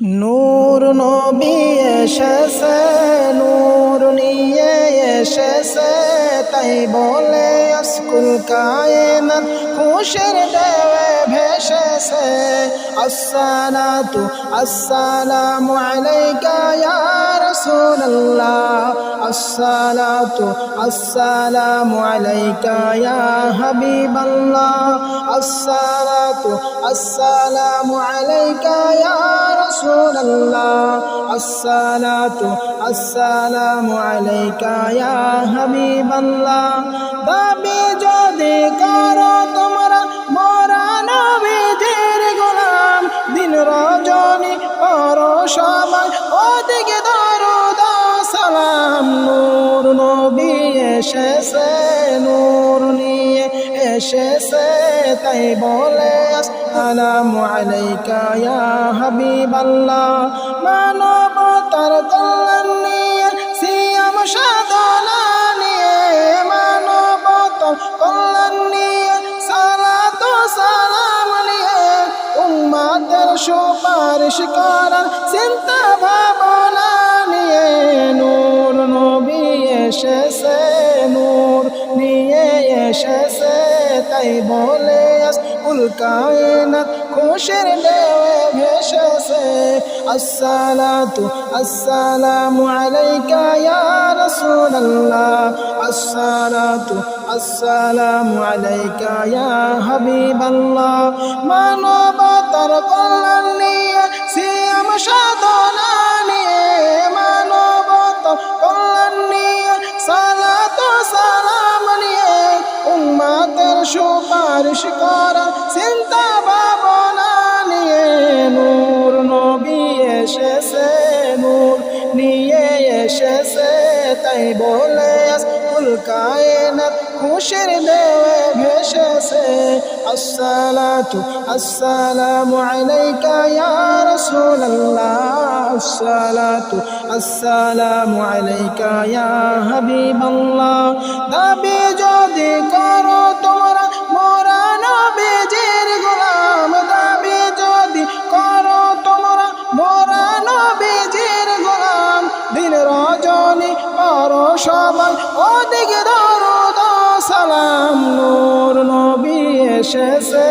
নূর নবী এসেছে, নূর নিয়ে এসেছে, তাই বলে আজকুল কায়নাত খুশির ঢেউয়ে ভেসেছে। আসসালাতু আসসালামু আলাইকা ইয়া রাসূলুল্লাহ, আসসালাতু আসসালামু আলাইকা ইয়া হাবিবাল্লাহ, আসসালাতু আসসালামু আলাইকা ইয়া রাসূলুল্লাহ, আসসালাতু আসসালামু আলাইকা ইয়া হাবিবাল্লাহ। দাবি যদি করো তোমরা মোরা নবীজির গোলাম, দিন রজনী করো সবাই ওদিকে দরুদ সালাম। নূর নবী এসেছে, নূর নিয়ে এসেছে, তাই বলে আসসালামু আলাইকা ইয়া হাবিবাল্লাহ। মানবতার কল্যাণ নিয়ে সিয়াম সাধনা নিয়ে, মানবতার কল্যাণ নিয়ে সালাত ও সালাম নিয়ে, উম্মতের সুপারিশ করার চিন্তা ভাবনা নিয়ে নূর নবী এসেছে, নূর নিয়ে এসেছে, তাই বলে আজকুল কায়নাত খুশির ঢেউয়ে ভেসেছে। আসসালাতু আসসালামু আলাইকা ইয়া রাসূলুল্লাহ, আসসালাতু আসসালামু আলাইকা ইয়া হাবিবাল্লাহ। মানবতার কল্যাণ নিয়ে সিয়াম সাধনা নিয়ে, মানবতার কল্যাণ নিয়ে সালাত ও সালাম নিয়ে, উম্মতের সুপারিশ করার চিন্তা ভাবনা নিয়ে নূর নবী এসেছে, নূর নিয়ে এসেছে, তাই বলে আজকুল কায়নাত খুশির ঢেউয়ে ভেসেছে। আসসালাতু আসসালামু আলাইকা ইয়া রাসূলুল্লাহ, আসসালাতু আসসালামু আলাইকা ইয়া হাবিবাল্লাহ। দাবি যদি করো তোমরা মোরা নবীজির গোলাম, দাবি যদি করো তোমরা মোরা নবীজির গোলাম, দিন রজনী করো সবাই ওদিকে দরুদ সালাম। নূর নবী এসেছে,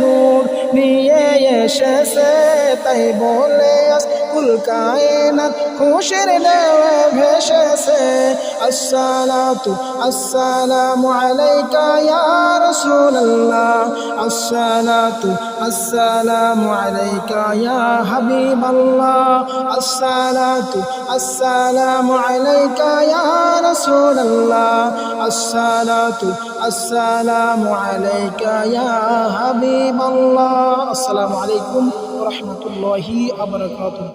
নূর নিয়ে এসেছে, তাই বলে আজকুল কায়নাত খুশির ঢেউয়ে ভেসেছে। আসসালাতু আসসালামু আলাইকা ইয়া রাসূলুল্লাহ, আসসালাতু আসসালামু আলাইকা ইয়া হাবিবাল্লাহ, আসসালাতু আসসালামু আলাইকা ইয়া রাসূলুল্লাহ, আসসালাতু আসসালামু আলাইকা ইয়া হাবিবাল্লাহ। আসসালামু আলাইকুম ওয়া রাহমাতুল্লাহি ওয়া বারাকাতুহু।